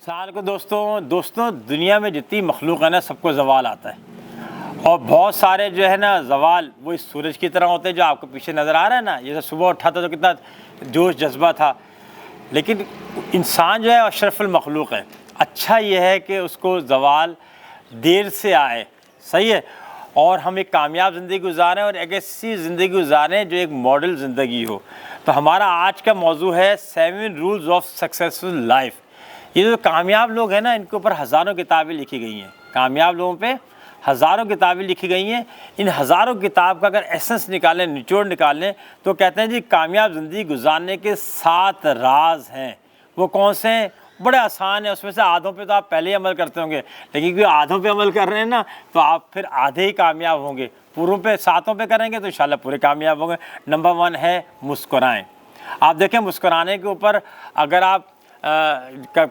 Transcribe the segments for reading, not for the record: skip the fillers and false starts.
السلام علیکم دوستوں دنیا میں جتنی مخلوق ہے نا سب کو زوال آتا ہے، اور بہت سارے جو ہے نا زوال وہ اس سورج کی طرح ہوتے ہیں جو آپ کو پیچھے نظر آ رہا ہے نا. جیسے صبح اٹھا تھا تو کتنا جوش جذبہ تھا، لیکن انسان جو ہے اشرف المخلوق ہے. اچھا یہ ہے کہ اس کو زوال دیر سے آئے، صحیح ہے، اور ہم ایک کامیاب زندگی گزاریں اور ایک ایسی زندگی گزاریں جو ایک ماڈل زندگی ہو. تو ہمارا آج کا موضوع ہے 7 رولز آف سکسیسفل لائف. یہ جو کامیاب لوگ ہیں نا ان کے اوپر ہزاروں کتابیں لکھی گئی ہیں، کامیاب لوگوں پہ ہزاروں کتابیں لکھی گئی ہیں. ان ہزاروں کتاب کا اگر ایسنس نکالیں، نچوڑ نکالیں، تو کہتے ہیں جی کامیاب زندگی گزارنے کے 7 راز ہیں. وہ کون سے ہیں؟ بڑے آسان ہیں. اس میں سے آدھوں پہ تو آپ پہلے ہی عمل کرتے ہوں گے، لیکن کیونکہ آدھوں پہ عمل کر رہے ہیں نا تو آپ پھر آدھے ہی کامیاب ہوں گے. پوروں پہ 7 پہ کریں گے تو انشاءاللہ پورے کامیاب ہوں گے. نمبر 1 ہے مسکرائیں. آپ دیکھیں مسکرانے کے اوپر اگر آپ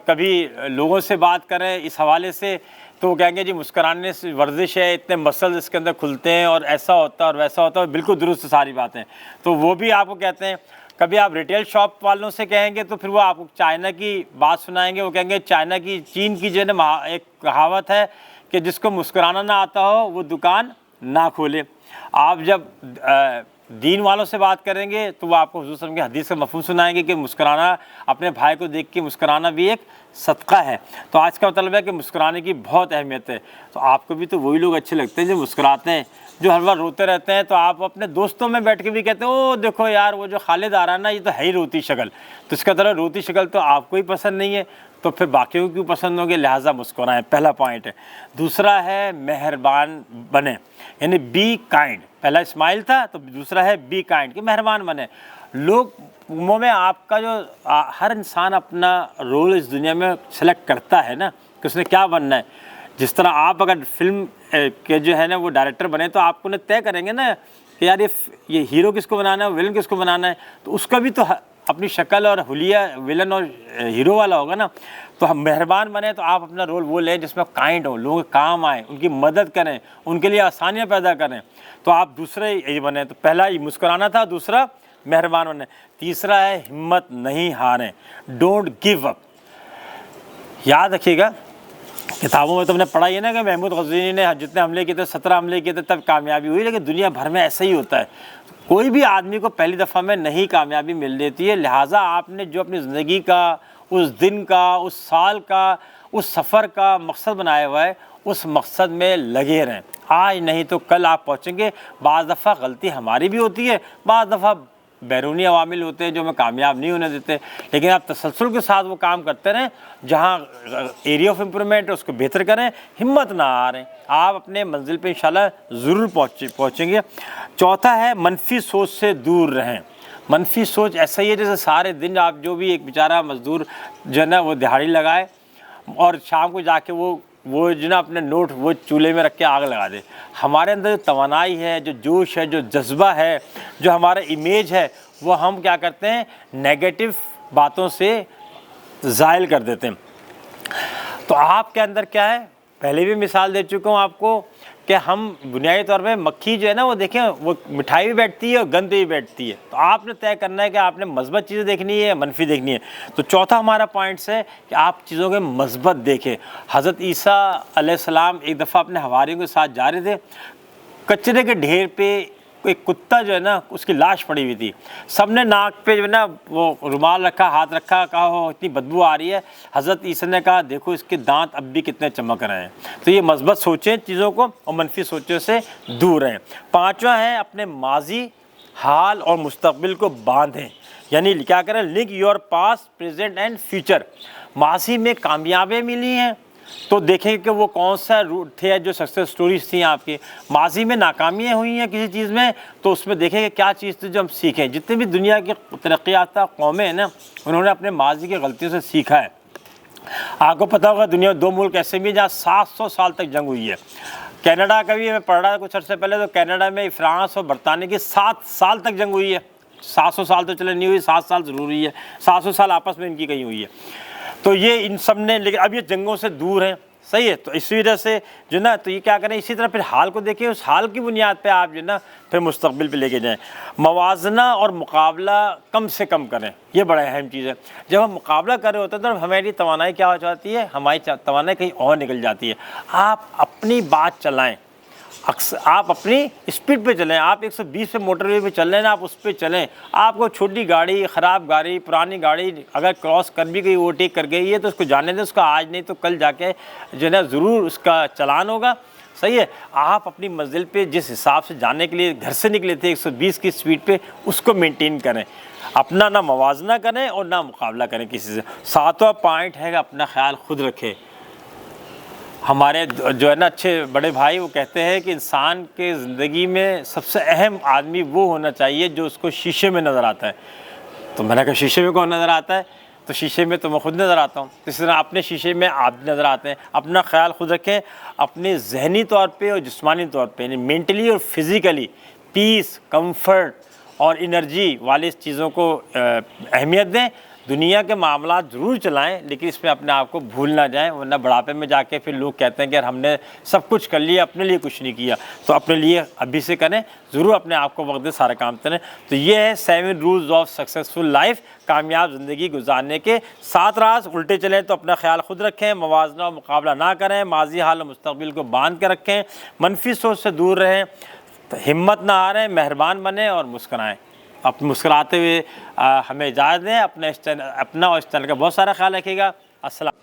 کبھی لوگوں سے بات کریں اس حوالے سے تو وہ کہیں گے جی مسکرانے سے ورزش ہے، اتنے مسلز اس کے اندر کھلتے ہیں اور ایسا ہوتا ہے اور ویسا ہوتا ہے. بالکل درست ساری باتیں. تو وہ بھی آپ کو کہتے ہیں. کبھی آپ ریٹیل شاپ والوں سے کہیں گے تو پھر وہ آپ کو چائنا کی بات سنائیں گے. وہ کہیں گے چائنا کی، چین کی جو ہے نا ایک کہاوت ہے کہ جس کو مسکرانا نہ آتا ہو وہ دکان نہ کھولے. آپ جب دین والوں سے بات کریں گے تو وہ آپ کو حضور صلی اللہ علیہ وسلم کے حدیث کا مفہوم سنائیں گے کہ مسکرانا، اپنے بھائی کو دیکھ کے مسکرانا بھی ایک صدقہ ہے. تو آج کا مطلب ہے کہ مسکرانے کی بہت اہمیت ہے. تو آپ کو بھی تو وہی لوگ اچھے لگتے ہیں جو مسکراتے ہیں. جو ہر وقت روتے رہتے ہیں تو آپ اپنے دوستوں میں بیٹھ کے بھی کہتے ہیں او دیکھو یار وہ جو خالد آ رہا ہے نا یہ تو ہے ہی روتی شکل. تو اس کا طرح روتی شکل تو آپ کو ہی پسند نہیں ہے تو پھر باقیوں کو کیوں پسند ہوگی؟ لہٰذا مسکرائیں. پہلا پوائنٹ ہے. دوسرا ہے مہربان بنیں، یعنی بی کائنڈ. پہلا اسمائل تھا تو دوسرا ہے بی کائنڈ کہ مہربان بنیں. لوگوں میں آپ کا جو ہر انسان اپنا رول اس دنیا میں سلیکٹ کرتا ہے نا کہ اس نے کیا بننا ہے. جس طرح آپ اگر فلم کے جو ہے نا وہ ڈائریکٹر بنے تو آپ کو نے طے کریں گے نا کہ یار یہ ہیرو کس کو بنانا ہے، ولن کس کو بنانا ہے. تو اس کا بھی تو اپنی شکل اور حلیہ ولن اور ہیرو والا ہوگا نا. تو ہم مہربان بنیں تو آپ اپنا رول وہ لیں جس میں کائنڈ ہو، لوگوں کے کام آئیں، ان کی مدد کریں، ان کے لیے آسانیاں پیدا کریں. تو آپ دوسرے یہ بنیں. تو پہلا یہ مسکرانا تھا، دوسرا مہربان بنیں. تیسرا ہے ہمت نہیں ہاریں، ڈونٹ گیو اپ. یاد رکھیے گا کتابوں میں تم نے پڑھا ہے نا کہ محمود غزنوی نے جتنے حملے کیے تھے 17 حملے کیے تھے تب کامیابی ہوئی، لیکن دنیا بھر میں ایسا ہی ہوتا ہے. کوئی بھی آدمی کو پہلی دفعہ میں نہیں کامیابی مل دیتی ہے. لہٰذا آپ نے جو اپنی زندگی کا، اس دن کا، اس سال کا، اس سفر کا مقصد بنایا ہوا ہے اس مقصد میں لگے رہیں. آج نہیں تو کل آپ پہنچیں گے. بعض دفعہ غلطی ہماری بھی ہوتی ہے، بعض دفعہ بیرونی عوامل ہوتے ہیں جو ہمیں کامیاب نہیں ہونے دیتے، لیکن آپ تسلسل کے ساتھ وہ کام کرتے رہیں. جہاں ایریا آف امپرومنٹ ہے اس کو بہتر کریں، ہمت نہ ہاریں. آپ اپنے منزل پہ انشاءاللہ ضرور پہنچیں گے. چوتھا ہے منفی سوچ سے دور رہیں. منفی سوچ ایسا ہی ہے جیسے سارے دن آپ جو بھی ایک بیچارہ مزدور جو ہے نا وہ دہاڑی لگائے اور شام کو جا کے وہ جو نا اپنے نوٹ وہ چولہے میں رکھ کے آگ لگا دے. ہمارے اندر جو توانائی ہے، جو جوش ہے، جو جذبہ ہے، جو ہمارا امیج ہے، وہ ہم کیا کرتے ہیں نیگیٹو باتوں سے زائل کر دیتے ہیں. تو آپ کے اندر کیا ہے، پہلے بھی مثال دے چکا ہوں آپ کو کہ ہم بنیادی طور پہ مکھی جو ہے نا وہ دیکھیں وہ مٹھائی بھی بیٹھتی ہے اور گند بھی بیٹھتی ہے. تو آپ نے طے کرنا ہے کہ آپ نے مثبت چیزیں دیکھنی ہے، منفی دیکھنی ہے. تو چوتھا ہمارا پوائنٹس ہے کہ آپ چیزوں کے مثبت دیکھیں. حضرت عیسیٰ علیہ السلام ایک دفعہ اپنے حواریوں کے ساتھ جا رہے تھے. کچرے کے ڈھیر پہ ایک کتا جو ہے نا اس کی لاش پڑی ہوئی تھی. سب نے ناک پہ جو ہے نا وہ رومال رکھا، ہاتھ رکھا، کہا ہو اتنی بدبو آ رہی ہے. حضرت عیسیٰ نے کہا دیکھو اس کے دانت اب بھی کتنے چمک رہے ہیں. تو یہ مثبت سوچیں چیزوں کو اور منفی سوچوں سے دور رہیں. پانچواں ہے اپنے ماضی، حال اور مستقبل کو باندھیں. یعنی کیا کریں، link your past, present and future. ماضی میں کامیابیاں ملی ہیں تو دیکھیں کہ وہ کون سا روٹ تھے جو سکسیس سٹوریز تھیں آپ کی. ماضی میں ناکامیاں ہوئی ہیں کسی چیز میں تو اس میں دیکھیں کہ کیا چیز تھی جو ہم سیکھیں. جتنے بھی دنیا کی ترقی یافتہ قومیں ہیں نا انہوں نے اپنے ماضی کی غلطیوں سے سیکھا ہے. آپ کو پتہ ہوگا دنیا میں 2 ملک ایسے بھی ہیں جہاں 700 سال تک جنگ ہوئی ہے. کینیڈا کا بھی میں پڑھ رہا تھا کچھ عرصے پہلے، تو کینیڈا میں فرانس اور برطانیہ کی 7 سال تک جنگ ہوئی ہے. 700 سال تو چلے نہیں ہوئی، 7 سال ضرور ہوئی ہے. 700 سال آپس میں ان کی کہیں ہوئی ہے. تو یہ ان سب نے، لیکن اب یہ جنگوں سے دور ہیں، صحیح ہے، تو اسی وجہ سے جو نا تو یہ کیا کریں، اسی طرح پھر حال کو دیکھیں، اس حال کی بنیاد پہ آپ جو نا پھر مستقبل پہ لے کے جائیں۔ موازنہ اور مقابلہ کم سے کم کریں، یہ بڑا اہم چیز ہے۔ جب ہم مقابلہ کر رہے ہوتے ہیں تو ہماری توانائی کیا ہو جاتی ہے، ہماری توانائی کہیں اور نکل جاتی ہے۔ آپ اپنی بات چلائیں، آپ اپنی اسپیڈ پہ چلیں، آپ 120 پہ موٹر وے پہ چل رہے ہیں نا، آپ اس پہ چلیں۔ آپ کو چھوٹی گاڑی، خراب گاڑی، پرانی گاڑی اگر کراس کر بھی گئی، اوورٹیک کر گئی ہے تو اس کو جانے دیں، اس کا آج نہیں تو کل جا کے جو ہے نا ضرور اس کا چلان ہوگا، صحیح ہے۔ آپ اپنی منزل پہ جس حساب سے جانے کے لیے گھر سے نکلے تھے 120 کی اسپیڈ پہ، اس کو مینٹین کریں، اپنا نہ موازنہ کریں اور نہ مقابلہ کریں کسی سے۔ ساتواں پوائنٹ ہے کہ اپنا خیال خود رکھیں۔ ہمارے جو ہے نا اچھے بڑے بھائی وہ کہتے ہیں کہ انسان کے زندگی میں سب سے اہم آدمی وہ ہونا چاہیے جو اس کو شیشے میں نظر آتا ہے۔ تو میں نے کہا شیشے میں کون نظر آتا ہے؟ تو شیشے میں تو میں خود نظر آتا ہوں، تو اس طرح اپنے شیشے میں آپ نظر آتے ہیں۔ اپنا خیال خود رکھیں، اپنے ذہنی طور پہ اور جسمانی طور پہ، یعنی مینٹلی اور فزیکلی پیس، کمفرٹ اور انرجی والی چیزوں کو اہمیت دیں۔ دنیا کے معاملات ضرور چلائیں، لیکن اس میں اپنے آپ کو بھول نہ جائیں، ورنہ بڑھاپے میں جا کے پھر لوگ کہتے ہیں کہ یار ہم نے سب کچھ کر لیا، اپنے لیے کچھ نہیں کیا۔ تو اپنے لیے ابھی سے کریں، ضرور اپنے آپ کو وقت دیں، سارے کام کریں۔ تو یہ ہے 7 رولز آف سکسیزفل لائف، کامیاب زندگی گزارنے کے 7 راز۔ الٹے چلیں تو اپنا خیال خود رکھیں، موازنہ و مقابلہ نہ کریں، ماضی، حال و مستقبل کو باندھ کے رکھیں، منفی سوچ سے دور رہیں، ہمت نہ ہاریں، مہربان بنیں اور مسکرائیں۔ اب مسکراتے ہوئے ہمیں اجازت دیں، اپنا اور اس چینل کا بہت سارا خیال رکھیے گا۔ السلام